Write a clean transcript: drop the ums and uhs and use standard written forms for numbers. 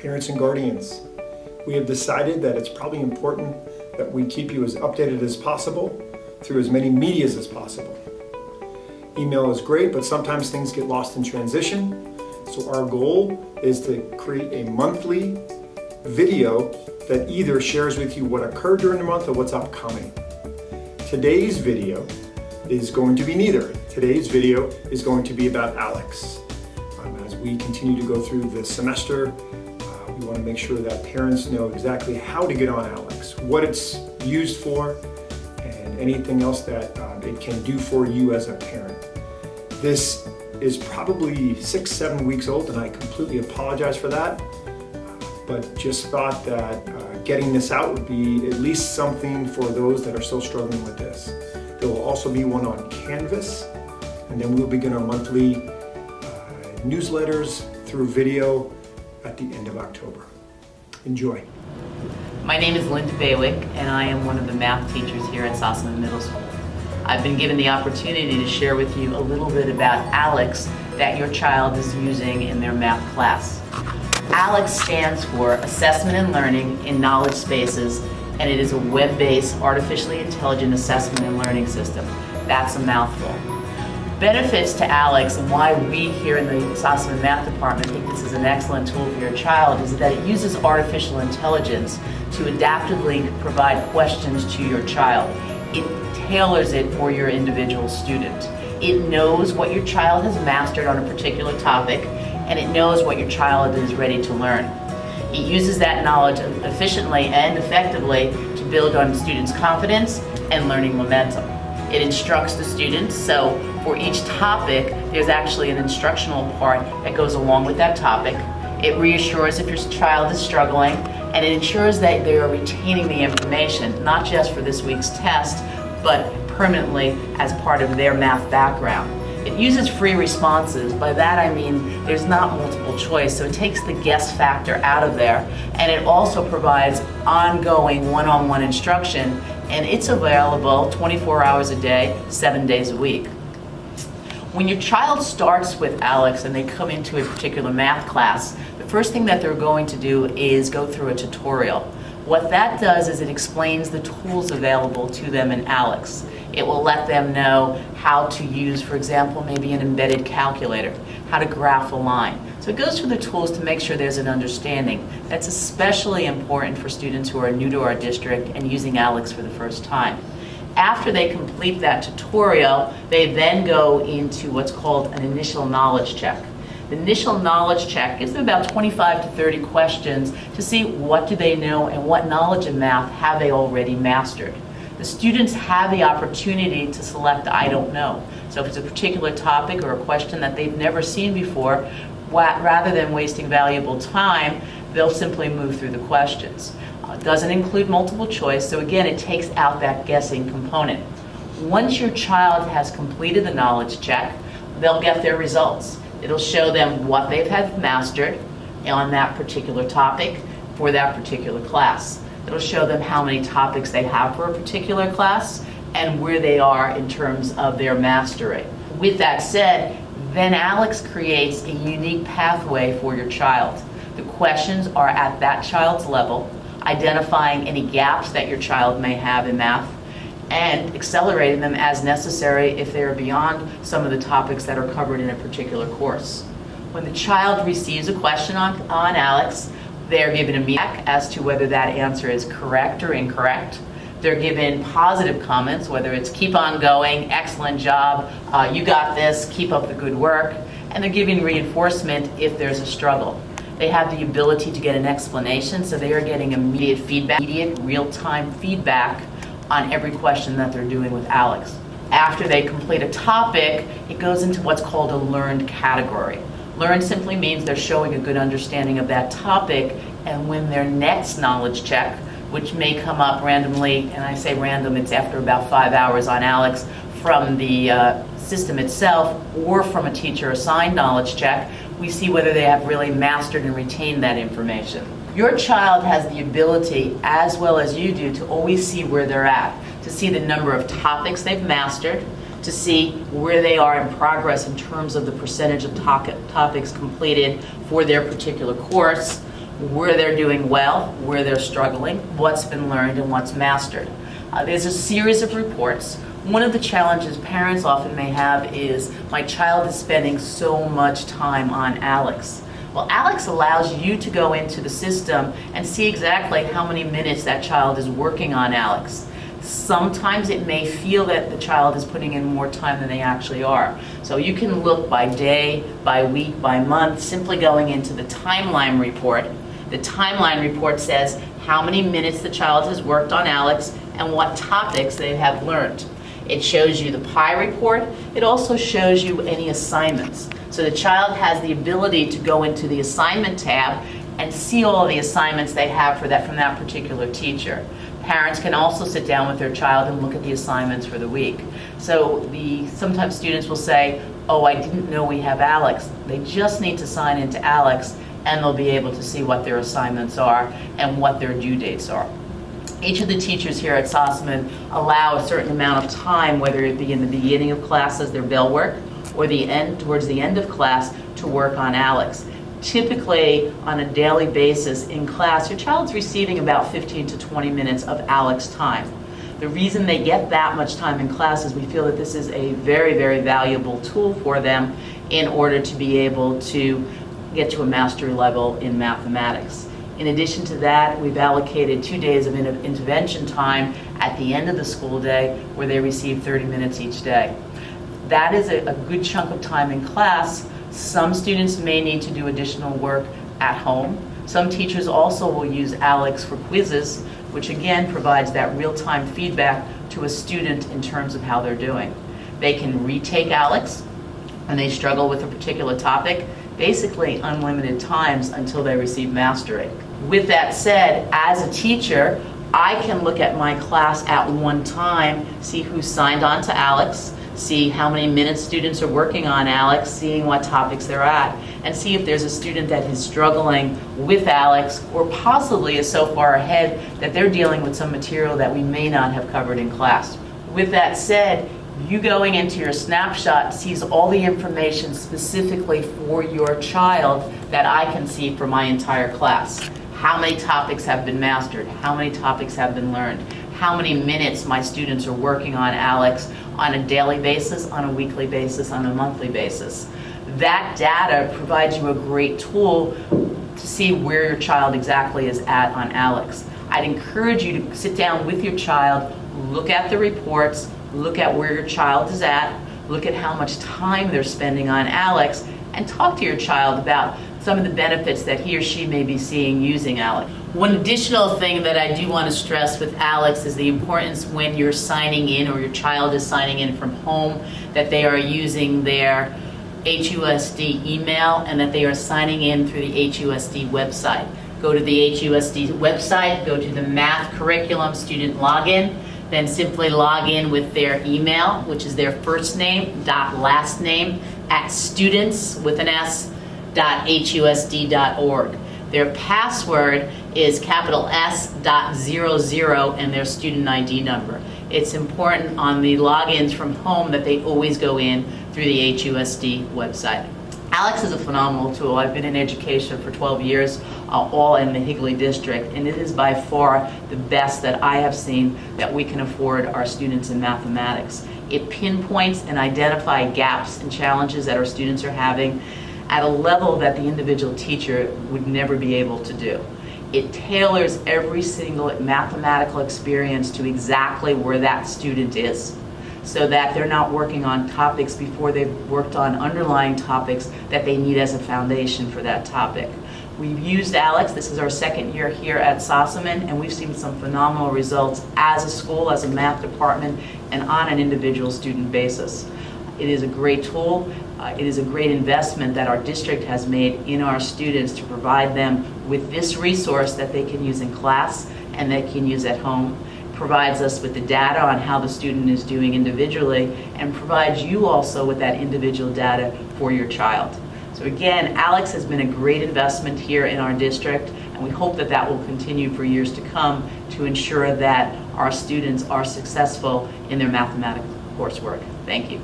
parents and guardians. We have decided that it's probably important that we keep you as updated as possible through as many medias as possible. Email is great, but sometimes things get lost in transition. So our goal is to create a monthly video that either shares with you what occurred during the month or what's upcoming. Today's video is going to be neither. Today's video is going to be about ALEKS. As we continue to go through the semester, we want to make sure that parents know exactly how to get on ALEKS, what it's used for, and anything else that it can do for you as a parent. This is probably 6-7 weeks old, and I completely apologize for that, but just thought that getting this out would be at least something for those that are still struggling with this. There will also be one on Canvas, and then we'll begin our monthly newsletters through video at the end of October. Enjoy. My name is Linda Baywick, and I am one of the math teachers here at Sossaman Middle School. I've been given the opportunity to share with you a little bit about ALEKS that your child is using in their math class. ALEKS stands for Assessment and Learning in Knowledge Spaces, and it is a web-based artificially intelligent assessment and learning system. That's a mouthful. Benefits to ALEKS and why we here in the Sossaman Math Department think this is an excellent tool for your child is that it uses artificial intelligence to adaptively provide questions to your child. It tailors it for your individual student. It knows what your child has mastered on a particular topic, and it knows what your child is ready to learn. It uses that knowledge efficiently and effectively to build on students' confidence and learning momentum. It instructs the students, so for each topic, there's actually an instructional part that goes along with that topic. It reassures if your child is struggling, and it ensures that they are retaining the information, not just for this week's test, but permanently as part of their math background. It uses free responses. By that I mean there's not multiple choice, so it takes the guess factor out of there, and it also provides ongoing one-on-one instruction, and it's available 24 hours a day, 7 days a week. When your child starts with ALEKS and they come into a particular math class, the first thing that they're going to do is go through a tutorial. What that does is it explains the tools available to them in ALEKS. It will let them know how to use, for example, maybe an embedded calculator, how to graph a line. So it goes through the tools to make sure there's an understanding. That's especially important for students who are new to our district and using ALEKS for the first time. After they complete that tutorial, they then go into what's called an initial knowledge check. The initial knowledge check gives them about 25 to 30 questions to see what do they know and what knowledge of math have they already mastered. The students have the opportunity to select I don't know. So if it's a particular topic or a question that they've never seen before, rather than wasting valuable time, they'll simply move through the questions. It doesn't include multiple choice, so again, it takes out that guessing component. Once your child has completed the knowledge check, they'll get their results. It'll show them what they've had mastered on that particular topic for that particular class. It'll show them how many topics they have for a particular class and where they are in terms of their mastery. With that said, then ALEKS creates a unique pathway for your child. The questions are at that child's level, identifying any gaps that your child may have in math, and accelerating them as necessary if they are beyond some of the topics that are covered in a particular course. When the child receives a question on ALEKS, they're given a feedback as to whether that answer is correct or incorrect. They're given positive comments, whether it's keep on going, excellent job, you got this, keep up the good work, and they're given reinforcement if there's a struggle. They have the ability to get an explanation, so they are getting immediate feedback, immediate real-time feedback on every question that they're doing with ALEKS. After they complete a topic, it goes into what's called a learned category. Learn simply means they're showing a good understanding of that topic, and when their next knowledge check, which may come up randomly, and I say random, it's after about 5 hours on ALEKS from the system itself or from a teacher assigned knowledge check, we see whether they have really mastered and retained that information. Your child has the ability, as well as you do, to always see where they're at, to see the number of topics they've mastered, to see where they are in progress in terms of the percentage of topics completed for their particular course, where they're doing well, where they're struggling, what's been learned, and what's mastered. There's a series of reports. One of the challenges parents often may have is, my child is spending so much time on ALEKS. Well, ALEKS allows you to go into the system and see exactly how many minutes that child is working on ALEKS. Sometimes it may feel that the child is putting in more time than they actually are. So you can look by day, by week, by month, simply going into the timeline report. The timeline report says how many minutes the child has worked on ALEKS and what topics they have learned. It shows you the pie report. It also shows you any assignments. So the child has the ability to go into the assignment tab and see all the assignments they have from that particular teacher. Parents can also sit down with their child and look at the assignments for the week. So sometimes students will say, oh, I didn't know we have ALEKS. They just need to sign into ALEKS and they'll be able to see what their assignments are and what their due dates are. Each of the teachers here at Sossaman allow a certain amount of time, whether it be in the beginning of class as their bell work or towards the end of class, to work on ALEKS. Typically, on a daily basis in class, your child's receiving about 15 to 20 minutes of ALEKS time. The reason they get that much time in class is we feel that this is a very, very valuable tool for them in order to be able to get to a mastery level in mathematics. In addition to that, we've allocated 2 days of intervention time at the end of the school day where they receive 30 minutes each day. That is a good chunk of time in class. Some students may need to do additional work at home. Some teachers also will use ALEKS for quizzes, which again provides that real-time feedback to a student in terms of how they're doing. They can retake ALEKS when they struggle with a particular topic, basically unlimited times until they receive mastery. With that said, as a teacher, I can look at my class at one time, see who signed on to ALEKS, see how many minutes students are working on ALEKS, seeing what topics they're at, and see if there's a student that is struggling with ALEKS or possibly is so far ahead that they're dealing with some material that we may not have covered in class. With that said, you going into your snapshot sees all the information specifically for your child that I can see for my entire class. How many topics have been mastered? How many topics have been learned? How many minutes my students are working on ALEKS on a daily basis, on a weekly basis, on a monthly basis. That data provides you a great tool to see where your child exactly is at on ALEKS. I'd encourage you to sit down with your child, look at the reports, look at where your child is at, look at how much time they're spending on ALEKS, and talk to your child about some of the benefits that he or she may be seeing using ALEKS. One additional thing that I do want to stress with ALEKS is the importance when you're signing in or your child is signing in from home that they are using their HUSD email and that they are signing in through the HUSD website. Go to the HUSD website, go to the Math Curriculum Student Login, then simply log in with their email, which is their first name dot last name at students with an S .husd.org. Their password is capital S.00 and their student ID number. It's important on the logins from home that they always go in through the HUSD website. ALEKS is a phenomenal tool. I've been in education for 12 years, all in the Higley district, and it is by far the best that I have seen that we can afford our students in mathematics. It pinpoints and identifies gaps and challenges that our students are having at a level that the individual teacher would never be able to do. It tailors every single mathematical experience to exactly where that student is, so that they're not working on topics before they've worked on underlying topics that they need as a foundation for that topic. We've used ALEKS, this is our second year here at Sossaman, and we've seen some phenomenal results as a school, as a math department, and on an individual student basis. It is a great tool. It is a great investment that our district has made in our students to provide them with this resource that they can use in class and they can use at home. It provides us with the data on how the student is doing individually and provides you also with that individual data for your child. So again, ALEKS has been a great investment here in our district, and we hope that that will continue for years to come to ensure that our students are successful in their mathematical coursework. Thank you.